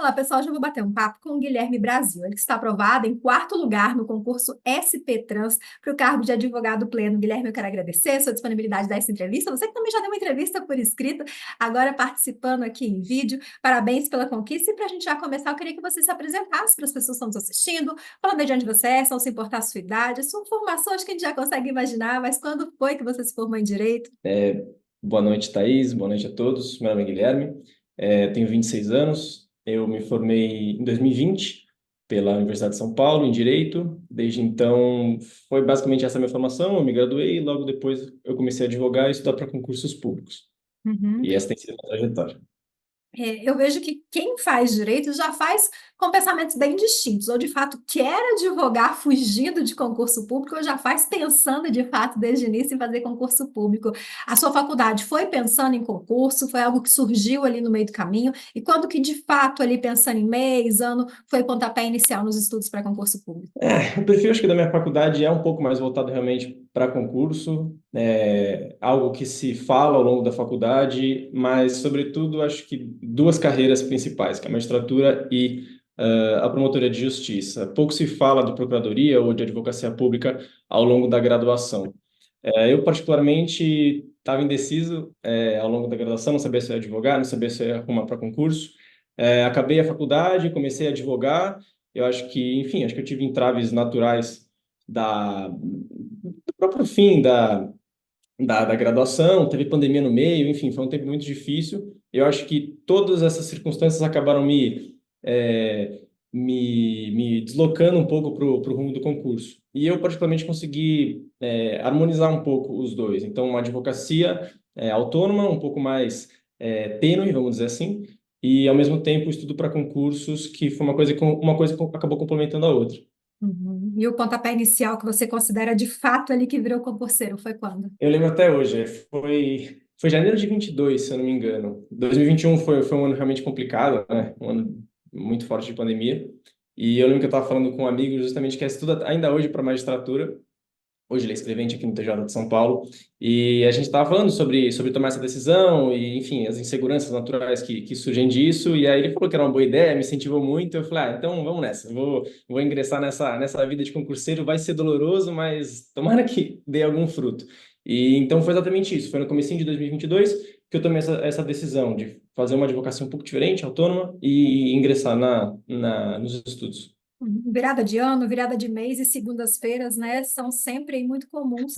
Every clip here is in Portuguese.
Olá, pessoal. Hoje eu vou bater um papo com o Guilherme Brasil. Ele que está aprovado em quarto lugar no concurso SP Trans para o cargo de advogado pleno. Guilherme, eu quero agradecer a sua disponibilidade dessa entrevista. Você que também já deu uma entrevista por escrito, agora participando aqui em vídeo. Parabéns pela conquista. E para a gente já começar, eu queria que você se apresentasse para as pessoas que estão nos assistindo, falando de onde você é, se não se importar a sua idade, sua formação, acho que a gente já consegue imaginar, mas quando foi que você se formou em Direito? Boa noite, Thaís. Boa noite a todos. Meu nome é Guilherme, tenho 26 anos. Eu me formei em 2020 pela Universidade de São Paulo, em Direito. Desde então, foi basicamente essa a minha formação. Eu me graduei e logo depois eu comecei a advogar e estudar para concursos públicos. Uhum. E essa tem sido a trajetória. Eu vejo que quem faz direito já faz com pensamentos bem distintos, ou de fato quer advogar fugindo de concurso público, ou já faz pensando de fato desde o início em fazer concurso público. A sua faculdade foi pensando em concurso, foi algo que surgiu ali no meio do caminho, e quando que de fato ali pensando em mês, ano, foi o pontapé inicial nos estudos para concurso público? O perfil, acho que da minha faculdade é um pouco mais voltado realmente para concurso, algo que se fala ao longo da faculdade, mas, sobretudo, acho que duas carreiras principais, que é a magistratura e a promotoria de justiça. Pouco se fala de procuradoria ou de advocacia pública ao longo da graduação. Eu, particularmente, estava indeciso, ao longo da graduação, não sabia se eu ia advogar, não sabia se eu ia arrumar para concurso. Acabei a faculdade, comecei a advogar. Eu acho que, enfim, acho que eu tive entraves naturais do próprio fim da graduação, teve pandemia no meio, enfim, foi um tempo muito difícil. Eu acho que todas essas circunstâncias acabaram me deslocando um pouco para o rumo do concurso. E eu, particularmente, consegui harmonizar um pouco os dois. Então, uma advocacia autônoma, um pouco mais tênue, vamos dizer assim, e, ao mesmo tempo, estudo para concursos, que foi uma coisa que acabou complementando a outra. Uhum. E o pontapé inicial que você considera de fato ali que virou concurseiro, foi quando? Eu lembro até hoje, foi janeiro de 22, se eu não me engano. 2021 foi um ano realmente complicado, né? Um ano muito forte de pandemia. E eu lembro que eu estava falando com um amigo justamente que estuda ainda hoje para magistratura. Hoje ele é escrevente aqui no TJ de São Paulo. E a gente estava falando sobre tomar essa decisão e, enfim, as inseguranças naturais que surgem disso. E aí ele falou que era uma boa ideia, me incentivou muito. Eu falei, então vamos nessa. Vou ingressar nessa vida de concurseiro. Vai ser doloroso, mas tomara que dê algum fruto. E então foi exatamente isso. Foi no comecinho de 2022 que eu tomei essa decisão de fazer uma advocacia um pouco diferente, autônoma, e ingressar nos estudos. Uhum. Virada de ano, virada de mês e segundas-feiras, né, são sempre aí muito comuns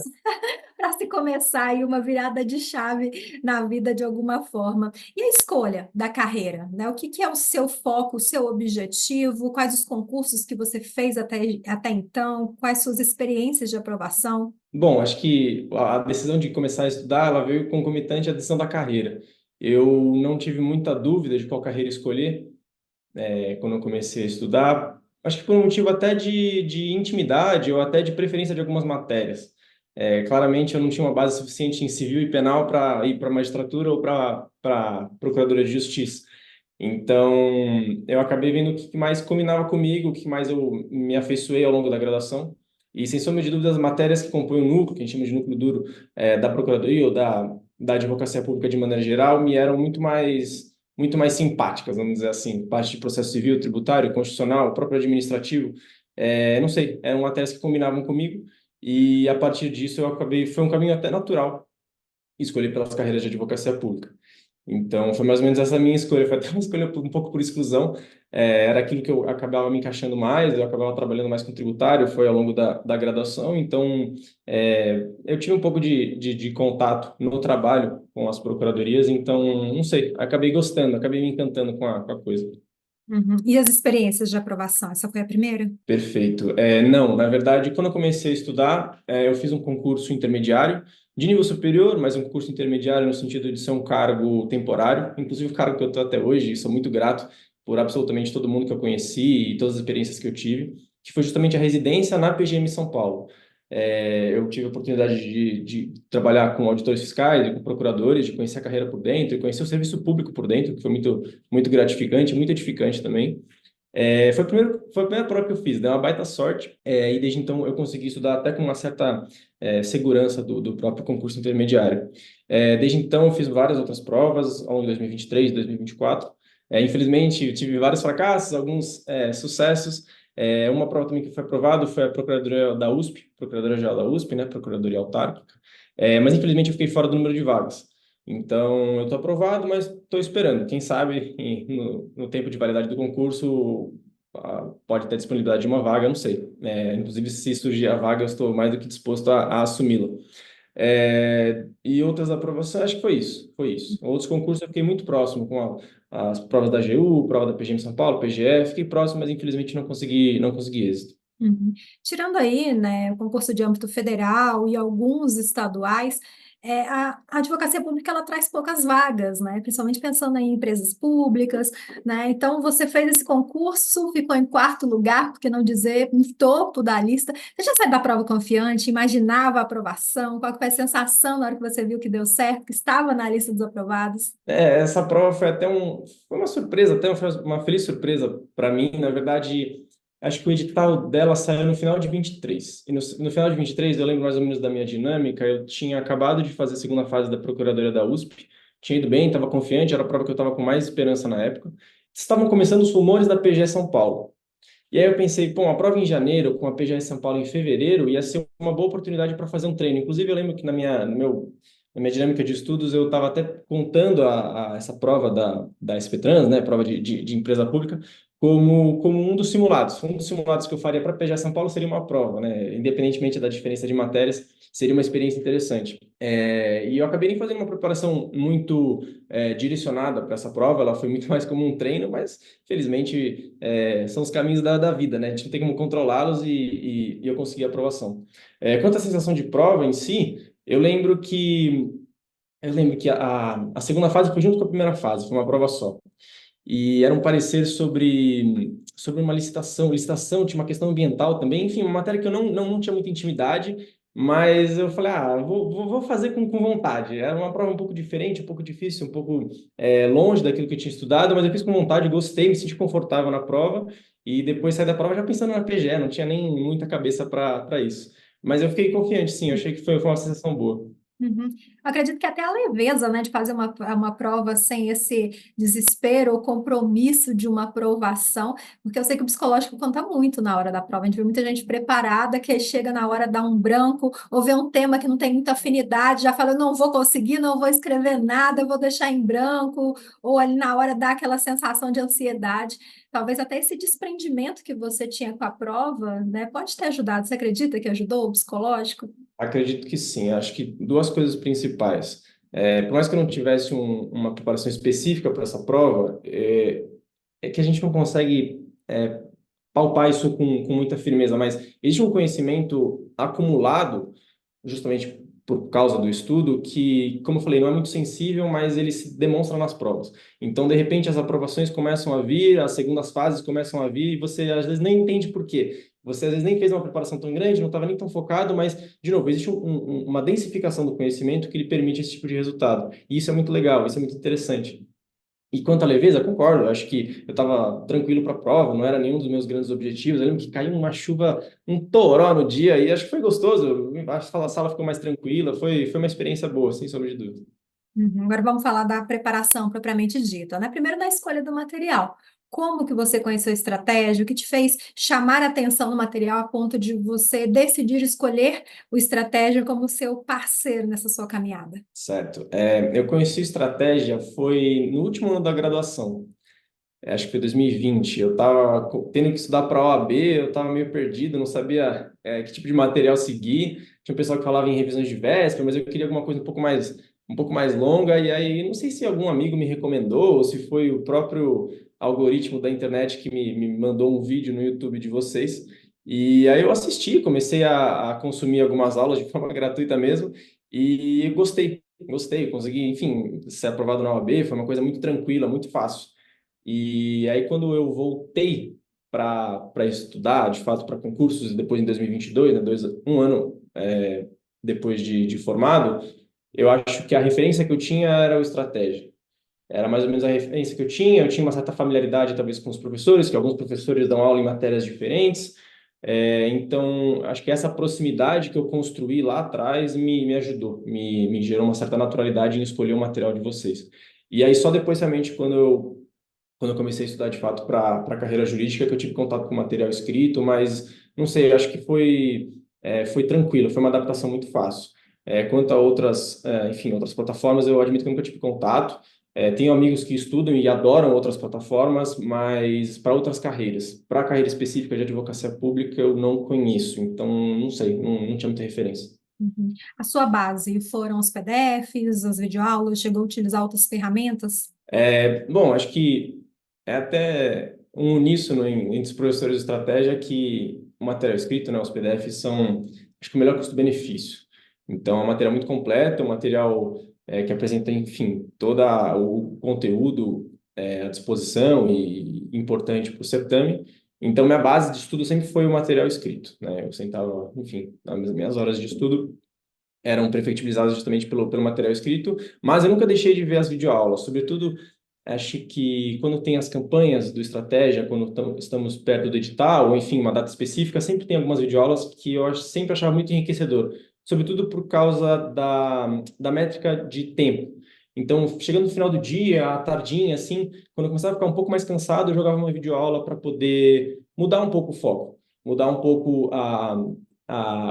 para se começar aí uma virada de chave na vida de alguma forma. E a escolha da carreira, né? O que que é o seu foco, o seu objetivo? Quais os concursos que você fez até então? Quais suas experiências de aprovação? Bom, acho que a decisão de começar a estudar, ela veio concomitante à decisão da carreira. Eu não tive muita dúvida de qual carreira escolher, quando eu comecei a estudar. Acho que por um motivo até de intimidade ou até de preferência de algumas matérias. Claramente eu não tinha uma base suficiente em civil e penal para ir para magistratura ou para procuradoria de justiça. Então, eu acabei vendo o que mais combinava comigo, o que mais eu me afeiçoei ao longo da graduação. E, sem sombra de dúvida, as matérias que compõem o núcleo, que a gente chama de núcleo duro, da Procuradoria ou da Advocacia Pública de maneira geral, me eram muito mais simpáticas, vamos dizer assim. Parte de processo civil, tributário, constitucional, próprio administrativo. Não sei, eram matérias que combinavam comigo. E, a partir disso, foi um caminho até natural escolher pelas carreiras de advocacia pública. Então, foi mais ou menos essa minha escolha. Foi até uma escolha um pouco por exclusão. Era aquilo que eu acabava me encaixando mais, eu acabava trabalhando mais com tributário, foi ao longo da graduação. Então, eu tive um pouco de contato no trabalho com as procuradorias. Então, não sei, acabei gostando, acabei me encantando com a coisa. Uhum. E as experiências de aprovação? Essa foi a primeira? Perfeito. Não, na verdade, quando eu comecei a estudar, eu fiz um concurso intermediário, de nível superior, mas um concurso intermediário no sentido de ser um cargo temporário, inclusive o cargo que eu estou até hoje, e sou muito grato por absolutamente todo mundo que eu conheci e todas as experiências que eu tive, que foi justamente a residência na PGM São Paulo. Eu tive a oportunidade de trabalhar com auditores fiscais, e com procuradores, de conhecer a carreira por dentro, e conhecer o serviço público por dentro, que foi muito gratificante, muito edificante também. Foi a primeira prova que eu fiz, deu uma baita sorte, e desde então eu consegui estudar até com uma certa segurança do próprio concurso intermediário. Desde então eu fiz várias outras provas, ao longo de 2023, 2024, Infelizmente, eu tive vários fracassos, alguns sucessos. Uma prova também que foi aprovado foi a Procuradoria da USP, Procuradoria-Geral da USP, né, Procuradoria Autárquica. Mas infelizmente eu fiquei fora do número de vagas. Então, eu estou aprovado, mas estou esperando. Quem sabe, no tempo de validade do concurso, pode ter disponibilidade de uma vaga, eu não sei. Inclusive, se surgir a vaga, eu estou mais do que disposto a assumi-la. E outras aprovações, acho que foi isso, foi isso. Outros concursos eu fiquei muito próximo com as provas da AGU, prova da PGM São Paulo, PGF, fiquei próximo, mas infelizmente não consegui êxito. Uhum. Tirando aí, né, o concurso de âmbito federal e alguns estaduais, a advocacia pública ela traz poucas vagas, né, principalmente pensando em empresas públicas, né, então você fez esse concurso, ficou em quarto lugar, por que não dizer, no topo da lista. Você já saiu da prova confiante, imaginava a aprovação, qual que foi a sensação na hora que você viu que deu certo, que estava na lista dos aprovados? Essa prova foi uma surpresa, até foi uma feliz surpresa para mim. Na verdade, acho que o edital dela saiu no final de 23. E no final de 23, eu lembro mais ou menos da minha dinâmica. Eu tinha acabado de fazer a segunda fase da Procuradoria da USP, tinha ido bem, estava confiante, era a prova que eu estava com mais esperança na época. Estavam começando os rumores da PGE São Paulo. E aí eu pensei, pô, uma prova em janeiro, com a PGE São Paulo em fevereiro, ia ser uma boa oportunidade para fazer um treino. Inclusive, eu lembro que na minha dinâmica de estudos, eu estava até contando a essa prova da SP Trans, né, prova de empresa pública, como um dos simulados. Um dos simulados que eu faria para a PGE São Paulo seria uma prova, né, independentemente da diferença de matérias, seria uma experiência interessante. E eu acabei nem fazendo uma preparação muito direcionada para essa prova, ela foi muito mais como um treino, mas felizmente são os caminhos da vida, né? A gente não tem como controlá-los e eu consegui a aprovação. Quanto à sensação de prova em si, eu lembro que a segunda fase foi junto com a primeira fase, foi uma prova só. E era um parecer sobre uma licitação, tinha uma questão ambiental também, enfim, uma matéria que eu não tinha muita intimidade, mas eu falei, vou fazer com vontade. Era uma prova um pouco diferente, um pouco difícil, um pouco longe daquilo que eu tinha estudado, mas eu fiz com vontade, gostei, me senti confortável na prova, e depois saí da prova já pensando na PGE, não tinha nem muita cabeça para isso. Mas eu fiquei confiante, sim, eu achei que foi uma sensação boa. Uhum. Eu acredito que até a leveza, né, de fazer uma prova sem esse desespero ou compromisso de uma aprovação, porque eu sei que o psicológico conta muito na hora da prova. A gente vê muita gente preparada que chega na hora dá um branco ou vê um tema que não tem muita afinidade, já fala, eu não vou conseguir, não vou escrever nada, eu vou deixar em branco, ou ali na hora dá aquela sensação de ansiedade. Talvez até esse desprendimento que você tinha com a prova, né, pode ter ajudado. Você acredita que ajudou o psicológico? Acredito que sim. Acho que duas coisas principais. Por mais que eu não tivesse uma preparação específica para essa prova, é que a gente não consegue palpar isso com muita firmeza, mas existe um conhecimento acumulado, justamente por causa do estudo, que, como eu falei, não é muito sensível, mas ele se demonstra nas provas. Então, de repente, as aprovações começam a vir, as segundas fases começam a vir, e você às vezes nem entende por quê. Você às vezes nem fez uma preparação tão grande, não estava nem tão focado, mas, de novo, existe uma densificação do conhecimento que lhe permite esse tipo de resultado. E isso é muito legal, isso é muito interessante. E quanto à leveza, concordo. Eu acho que eu estava tranquilo para a prova, não era nenhum dos meus grandes objetivos. Eu lembro que caiu uma chuva, um toró no dia, e acho que foi gostoso. Eu acho que a sala ficou mais tranquila, foi uma experiência boa, sem sombra de dúvida. Uhum. Agora vamos falar da preparação propriamente dita, né? Primeiro da escolha do material. Como que você conheceu a estratégia? O que te fez chamar a atenção no material a ponto de você decidir escolher o estratégia como seu parceiro nessa sua caminhada? Certo. Eu conheci estratégia foi no último ano da graduação. Acho que foi 2020. Eu estava tendo que estudar para a OAB, eu estava meio perdido, não sabia que tipo de material seguir. Tinha um pessoal que falava em revisões de véspera, mas eu queria alguma coisa um pouco mais longa. E aí, não sei se algum amigo me recomendou ou se foi o próprio algoritmo da internet que me mandou um vídeo no YouTube de vocês. E aí eu assisti, comecei a consumir algumas aulas de forma gratuita mesmo e gostei, consegui, enfim, ser aprovado na OAB, foi uma coisa muito tranquila, muito fácil. E aí, quando eu voltei para estudar, de fato, para concursos, depois em 2022, né, um ano depois de formado, eu acho que a referência que eu tinha era o estratégia. Era mais ou menos a referência que eu tinha uma certa familiaridade, talvez, com os professores, que alguns professores dão aula em matérias diferentes. Então, acho que essa proximidade que eu construí lá atrás me ajudou, me gerou uma certa naturalidade em escolher o material de vocês. E aí, só depois, realmente, quando quando eu comecei a estudar de fato para a carreira jurídica, que eu tive contato com material escrito, mas não sei, acho que foi tranquilo, foi uma adaptação muito fácil. Quanto a outras, enfim, outras plataformas, eu admito que eu nunca tive contato. Tenho amigos que estudam e adoram outras plataformas, mas para outras carreiras, para a carreira específica de advocacia pública, eu não conheço, então não sei, não tinha muita referência. Uhum. A sua base foram os PDFs, as videoaulas, chegou a utilizar outras ferramentas? Bom, acho que é até um uníssono entre os professores de estratégia que o material escrito, né, os PDFs são, acho que o melhor custo-benefício. Então, é um material muito completo, é um material que apresenta, enfim, todo o conteúdo à disposição e importante para o certame. Então, minha base de estudo sempre foi o material escrito, né? Eu sentava, enfim, nas minhas horas de estudo, eram prefeitibilizadas justamente pelo material escrito, mas eu nunca deixei de ver as videoaulas, sobretudo, acho que quando tem as campanhas do Estratégia, quando estamos perto do edital, ou enfim, uma data específica, sempre tem algumas videoaulas que sempre achava muito enriquecedor, sobretudo por causa da métrica de tempo. Então, chegando no final do dia, à tardinha, assim, quando eu começava a ficar um pouco mais cansado, eu jogava uma videoaula para poder mudar um pouco o foco, mudar um pouco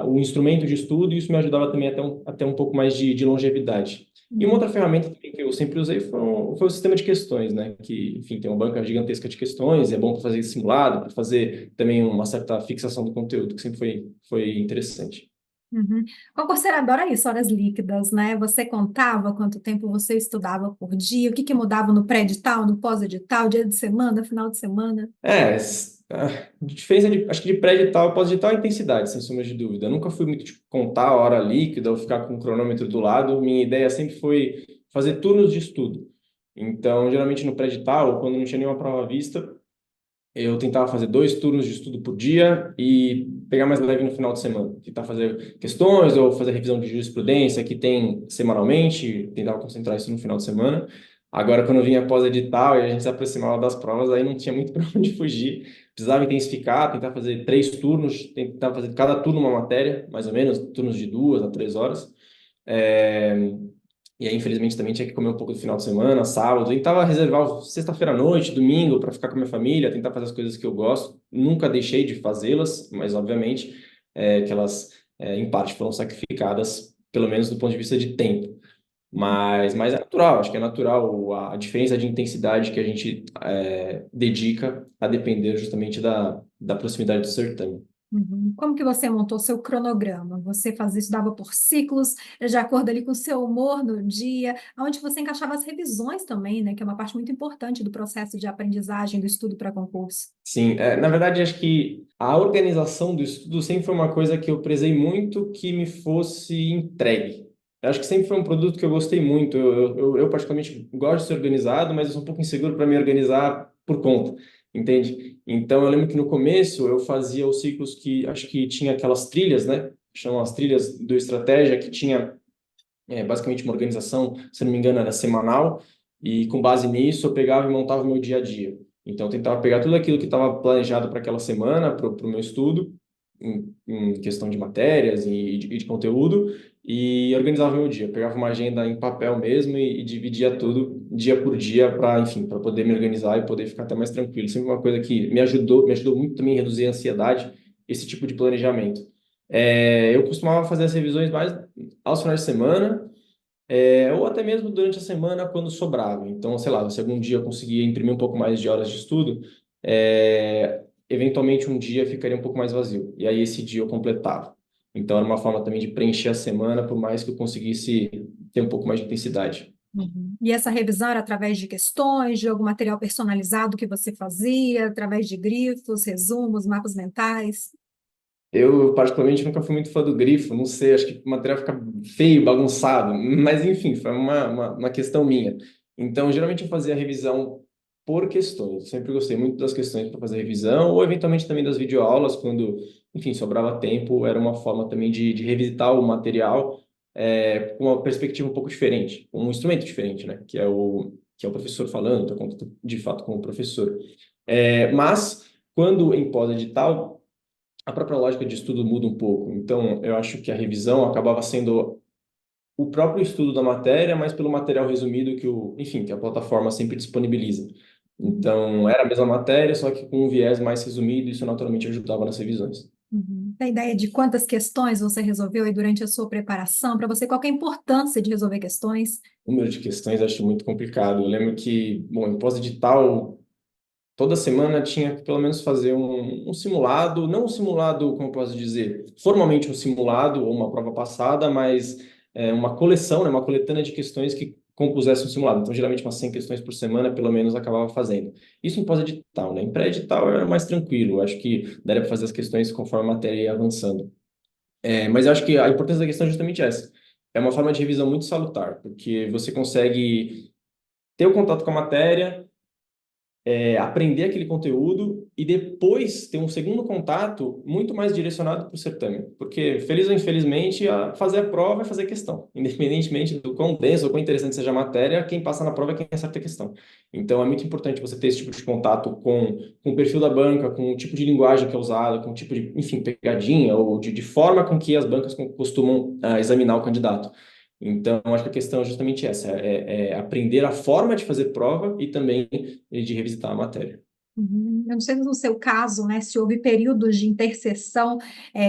o instrumento de estudo, e isso me ajudava também até um pouco mais de longevidade. E uma Uhum. outra ferramenta também que eu sempre usei foi o sistema de questões, né? Que, enfim, tem uma banca gigantesca de questões, é bom para fazer simulado, para fazer também uma certa fixação do conteúdo, que sempre foi interessante. Uhum. Concurseiro adora isso, horas líquidas, né? Você contava quanto tempo você estudava por dia, o que que mudava no pré-edital, no pós-edital, dia de semana, final de semana? A diferença acho que de pré-edital e pós-edital é a intensidade, sem sombra de dúvida. Eu nunca fui muito de contar a hora líquida ou ficar com o cronômetro do lado. Minha ideia sempre foi fazer turnos de estudo. Então, geralmente no pré-edital, quando não tinha nenhuma prova à vista, eu tentava fazer 2 turnos de estudo por dia e pegar mais leve no final de semana. Tentar fazer questões ou fazer revisão de jurisprudência que tem semanalmente, tentava concentrar isso no final de semana. Agora, quando vinha pós-edital e a gente se aproximava das provas, aí não tinha muito para onde fugir. Precisava intensificar, tentar fazer 3 turnos, tentar fazer cada turno uma matéria, mais ou menos, turnos de 2 a 3 horas. É, e aí, infelizmente, também tinha que comer um pouco no final de semana, sábado. Tentava reservar sexta-feira à noite, domingo, para ficar com a minha família, tentar fazer as coisas que eu gosto. Nunca deixei de fazê-las, mas, obviamente, que elas, em parte, foram sacrificadas, pelo menos do ponto de vista de tempo. Mas é natural, acho que é natural a diferença de intensidade que a gente dedica a depender justamente da proximidade do certame. Uhum. Como que você montou seu cronograma? Você fazia, estudava por ciclos, de acordo ali com o seu humor no dia, onde você encaixava as revisões também, né? Que é uma parte muito importante do processo de aprendizagem do estudo para concurso. Sim, na verdade, acho que a organização do estudo sempre foi uma coisa que eu prezei muito que me fosse entregue. Eu acho que sempre foi um produto que eu gostei muito. Eu particularmente gosto de ser organizado, mas eu sou um pouco inseguro para me organizar por conta, entende? Então, eu lembro que no começo eu fazia os ciclos que acho que tinha aquelas trilhas, né? Chamam as trilhas do Estratégia, que tinha basicamente uma organização, se não me engano, era semanal, e com base nisso eu pegava e montava o meu dia a dia. Então, eu tentava pegar tudo aquilo que estava planejado para aquela semana, para o meu estudo, em questão de matérias e de conteúdo, e organizava o meu dia. Pegava uma agenda em papel mesmo e dividia tudo dia por dia para, enfim, para poder me organizar e poder ficar até mais tranquilo. Sempre uma coisa que me ajudou muito também a reduzir a ansiedade, esse tipo de planejamento. Eu costumava fazer as revisões mais aos finais de semana, ou até mesmo durante a semana quando sobrava. Então, sei lá, se algum dia eu conseguia imprimir um pouco mais de horas de estudo, eventualmente um dia ficaria um pouco mais vazio. E aí esse dia eu completava. Então, era uma forma também de preencher a semana, por mais que eu conseguisse ter um pouco mais de intensidade. Uhum. E essa revisão era através de questões, de algum material personalizado que você fazia, através de grifos, resumos, mapas mentais? Eu, particularmente, nunca fui muito fã do grifo, não sei, acho que o material fica feio, bagunçado, mas enfim, foi uma questão minha. Então, geralmente eu fazia a revisão por questões, eu sempre gostei muito das questões para fazer revisão, ou eventualmente também das videoaulas, quando, enfim, sobrava tempo, era uma forma também de revisitar o material com uma perspectiva um pouco diferente, um instrumento diferente, né, que é o professor falando, então, de fato com o professor. Mas, quando em pós-edital, a própria lógica de estudo muda um pouco. Então, eu acho que a revisão acabava sendo o próprio estudo da matéria, mas pelo material resumido enfim, que a plataforma sempre disponibiliza. Uhum. Então, era a mesma matéria, só que com um viés mais resumido, isso naturalmente ajudava nas revisões. Uhum. Tem ideia de quantas questões você resolveu aí durante a sua preparação? Para você, qual que é a importância de resolver questões? O número de questões eu acho muito complicado. Eu lembro que, bom, em pós-edital, toda semana tinha que pelo menos fazer um simulado, não um simulado, como eu posso dizer, formalmente um simulado ou uma prova passada, mas uma coleção, né, uma coletânea de questões que compusesse um simulado. Então, geralmente, umas 100 questões por semana, pelo menos, acabava fazendo. Isso em pós-edital, né? Em pré-edital era mais tranquilo. Eu acho que daria para fazer as questões conforme a matéria ia avançando. Mas eu acho que a importância da questão é justamente essa. É uma forma de revisão muito salutar, porque você consegue ter o contato com a matéria, aprender aquele conteúdo e depois ter um segundo contato muito mais direcionado para o certame. Porque, feliz ou infelizmente, fazer a prova é fazer questão. Independentemente do quão denso ou quão interessante seja a matéria, quem passa na prova é quem acerta a questão. Então, é muito importante você ter esse tipo de contato com o perfil da banca, com o tipo de linguagem que é usada, com o tipo de, enfim, pegadinha ou de forma com que as bancas costumam examinar o candidato. Então, acho que a questão é justamente essa, é aprender a forma de fazer prova e também de revisitar a matéria. Uhum. Eu não sei no seu caso, né, se houve períodos de interseção,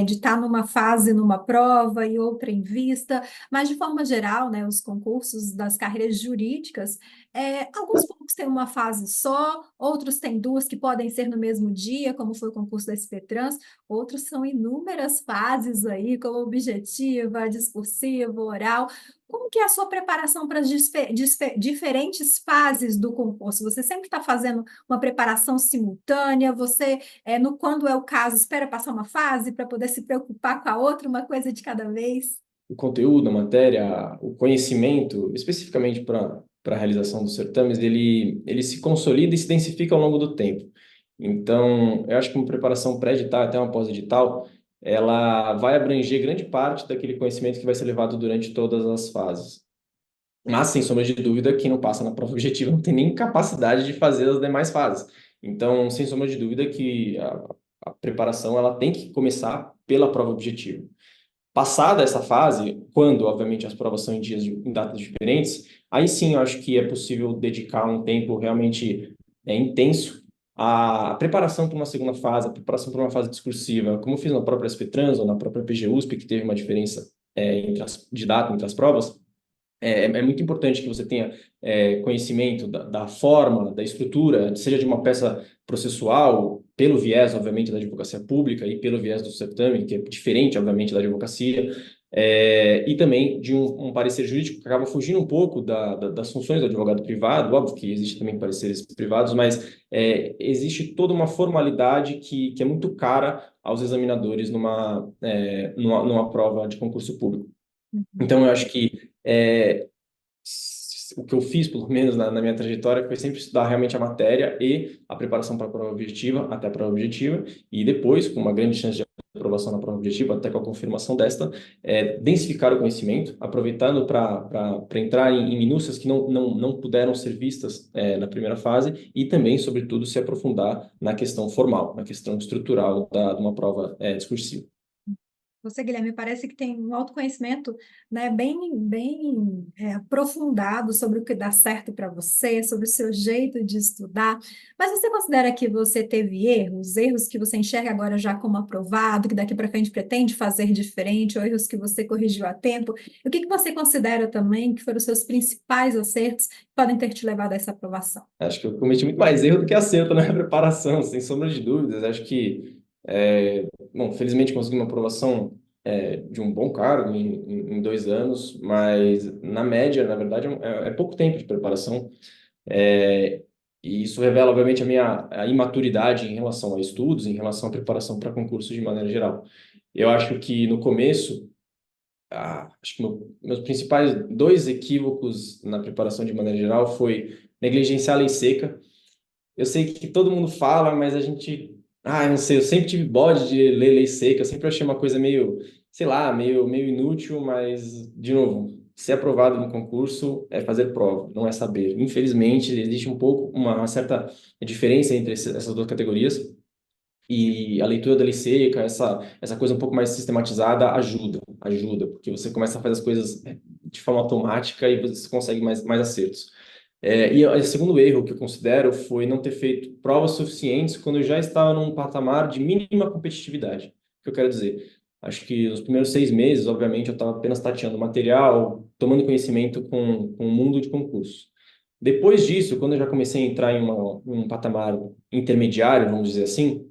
de estar numa fase numa prova e outra em vista, mas de forma geral, né, os concursos das carreiras jurídicas, alguns poucos têm uma fase só, outros têm duas que podem ser no mesmo dia, como foi o concurso da SP-Trans, outros são inúmeras fases aí, como objetiva, discursiva, oral. Como que é a sua preparação para as diferentes fases do concurso? Você sempre está fazendo uma preparação simultânea? Você, quando é o caso, espera passar uma fase para poder se preocupar com a outra, uma coisa de cada vez? O conteúdo, a matéria, o conhecimento, especificamente para a realização dos certames, ele se consolida e se densifica ao longo do tempo. Então, eu acho que uma preparação pré-edital, até uma pós-edital, ela vai abranger grande parte daquele conhecimento que vai ser levado durante todas as fases. Mas, sem sombra de dúvida, quem não passa na prova objetiva não tem nem capacidade de fazer as demais fases. Então, sem sombra de dúvida que a preparação ela tem que começar pela prova objetiva. Passada essa fase, quando, obviamente, as provas são em datas diferentes, aí sim eu acho que é possível dedicar um tempo realmente intenso à preparação para uma segunda fase, à preparação para uma fase discursiva, como eu fiz na própria SP-Trans ou na própria PGUSP, que teve uma diferença de data entre as provas. É muito importante que você tenha conhecimento da forma, da estrutura, seja de uma peça processual, pelo viés, obviamente, da advocacia pública e pelo viés do certame, que é diferente, obviamente, da advocacia, e também de um parecer jurídico que acaba fugindo um pouco das funções do advogado privado. Óbvio que existe também pareceres privados, mas existe toda uma formalidade que é muito cara aos examinadores numa prova de concurso público. Uhum. Então, eu acho que o que eu fiz, pelo menos na minha trajetória, foi sempre estudar realmente a matéria e a preparação para a prova objetiva, até a prova objetiva, e depois, com uma grande chance de aprovação na prova objetiva, até com a confirmação desta, densificar o conhecimento, aproveitando para entrar em minúcias que não puderam ser vistas na primeira fase, e também, sobretudo, se aprofundar na questão formal, na questão estrutural de uma prova discursiva. Você, Guilherme, parece que tem um autoconhecimento, né, bem aprofundado sobre o que dá certo para você, sobre o seu jeito de estudar. Mas você considera que você teve erros, erros que você enxerga agora já como aprovado, que daqui para frente pretende fazer diferente, ou erros que você corrigiu a tempo? E o que que você considera também que foram os seus principais acertos que podem ter te levado a essa aprovação? Acho que eu cometi muito mais erro do que acerto na minha preparação, sem sombra de dúvidas. Acho que, bom, felizmente consegui uma aprovação de um bom cargo em 2 anos, mas na média, na verdade, é pouco tempo de preparação. É, e isso revela, obviamente, a minha imaturidade em relação a estudos, em relação à preparação para concursos de maneira geral. Eu acho que no começo, acho que meus principais dois equívocos na preparação de maneira geral foi negligenciar a lei seca. Eu sei que todo mundo fala, mas a gente. Eu não sei, eu sempre tive bode de ler lei seca, eu sempre achei uma coisa meio, sei lá, meio inútil, mas, de novo, ser aprovado no concurso é fazer prova, não é saber. Infelizmente, existe um pouco, uma certa diferença entre essas duas categorias, e a leitura da lei seca, essa coisa um pouco mais sistematizada, ajuda, porque você começa a fazer as coisas de forma automática e você consegue mais acertos. E o segundo erro que eu considero foi não ter feito provas suficientes quando eu já estava num patamar de mínima competitividade. O que eu quero dizer? Acho que nos primeiros 6 meses, obviamente, eu estava apenas tateando material, tomando conhecimento com o mundo de concurso. Depois disso, quando eu já comecei a entrar em um patamar intermediário, vamos dizer assim,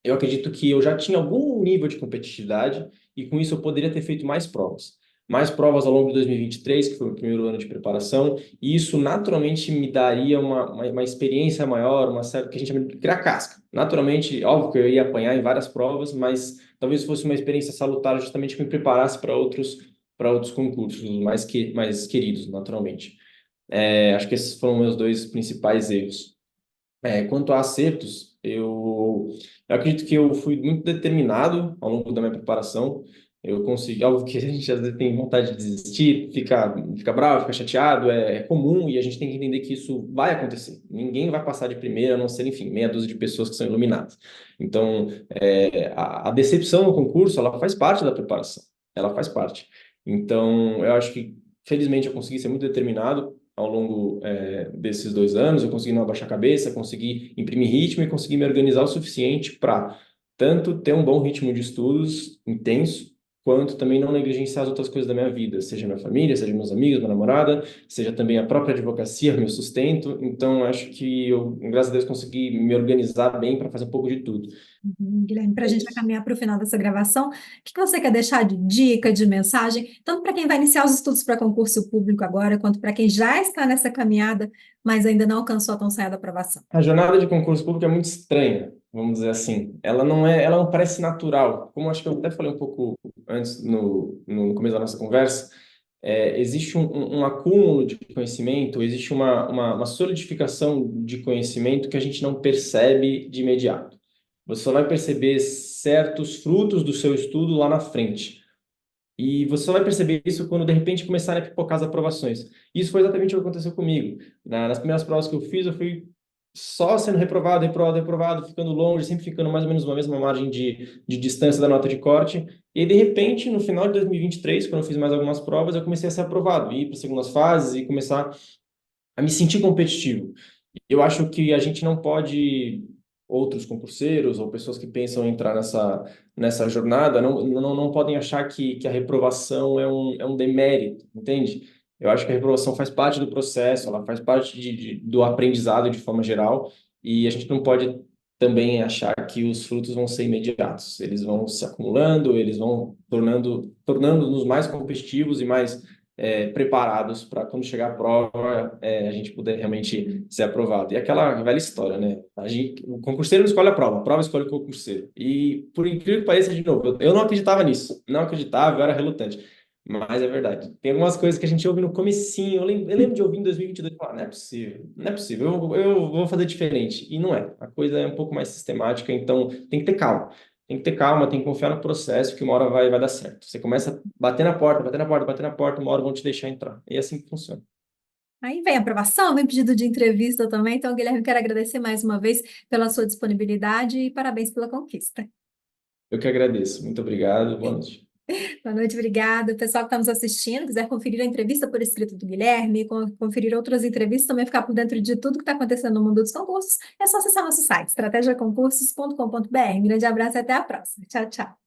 eu acredito que eu já tinha algum nível de competitividade e com isso eu poderia ter feito mais provas. Mais provas ao longo de 2023, que foi o primeiro ano de preparação, e isso naturalmente me daria uma experiência maior, uma certa, que a gente chama de criar casca. Naturalmente, óbvio que eu ia apanhar em várias provas, mas talvez fosse uma experiência salutar justamente que me preparasse para outros concursos mais queridos, naturalmente. Acho que esses foram meus dois principais erros. Quanto a acertos, eu acredito que eu fui muito determinado ao longo da minha preparação. Eu consegui, algo que a gente às vezes tem vontade de desistir, fica bravo, fica chateado, é comum e a gente tem que entender que isso vai acontecer. Ninguém vai passar de primeira, a não ser, enfim, meia dúzia de pessoas que são iluminadas. Então, a decepção no concurso, ela faz parte da preparação, ela faz parte. Então, eu acho que, felizmente, eu consegui ser muito determinado ao longo desses 2 anos, eu consegui não abaixar a cabeça, consegui imprimir ritmo e consegui me organizar o suficiente para tanto ter um bom ritmo de estudos intenso, quanto também não negligenciar as outras coisas da minha vida, seja minha família, seja meus amigos, minha namorada, seja também a própria advocacia, meu sustento. Então, acho que eu, graças a Deus, consegui me organizar bem para fazer um pouco de tudo. Guilherme, para a É gente vai isso. caminhar para o final dessa gravação, o que que você quer deixar de dica, de mensagem, tanto para quem vai iniciar os estudos para concurso público agora, quanto para quem já está nessa caminhada, mas ainda não alcançou a tão sonhada aprovação? A jornada de concurso público é muito estranha, vamos dizer assim. Ela não parece natural. Como acho que eu até falei um pouco antes no começo da nossa conversa, existe um acúmulo de conhecimento, existe uma solidificação de conhecimento que a gente não percebe de imediato. Você só vai perceber certos frutos do seu estudo lá na frente. E você só vai perceber isso quando, de repente, começarem a pipocar as aprovações. Isso foi exatamente o que aconteceu comigo. Nas primeiras provas que eu fiz, eu fui só sendo reprovado, reprovado, reprovado, ficando longe, sempre ficando mais ou menos na mesma margem de distância da nota de corte. E aí, de repente, no final de 2023, quando eu fiz mais algumas provas, eu comecei a ser aprovado, ir para segundas fases e começar a me sentir competitivo. Eu acho que a gente não pode, outros concurseiros ou pessoas que pensam em entrar nessa jornada, não podem achar que a reprovação é um demérito, entende? Eu acho que a reprovação faz parte do processo, ela faz parte do aprendizado de forma geral, e a gente não pode também achar que os frutos vão ser imediatos. Eles vão se acumulando, eles vão tornando-nos mais competitivos e mais preparados para quando chegar a prova, a gente poder realmente ser aprovado. E aquela velha história, né? O concurseiro não escolhe a prova escolhe o concurseiro. E por incrível que pareça, de novo, eu não acreditava nisso, não acreditava, eu era relutante. Mas é verdade. Tem algumas coisas que a gente ouve no comecinho. Eu lembro de ouvir em 2022 e falar, não é possível, não é possível, eu vou fazer diferente. E não é. A coisa é um pouco mais sistemática, então tem que ter calma. Tem que ter calma, tem que confiar no processo, que uma hora vai dar certo. Você começa a bater na porta, bater na porta, bater na porta, uma hora vão te deixar entrar. E é assim que funciona. Aí vem aprovação, vem pedido de entrevista também. Então, Guilherme, quero agradecer mais uma vez pela sua disponibilidade e parabéns pela conquista. Eu que agradeço. Muito obrigado. Boa noite. Boa noite, obrigada. O pessoal que está nos assistindo, quiser conferir a entrevista por escrito do Guilherme, conferir outras entrevistas, também ficar por dentro de tudo que está acontecendo no mundo dos concursos, é só acessar nosso site, estratégiaconcursos.com.br. Um grande abraço e até a próxima. Tchau, tchau.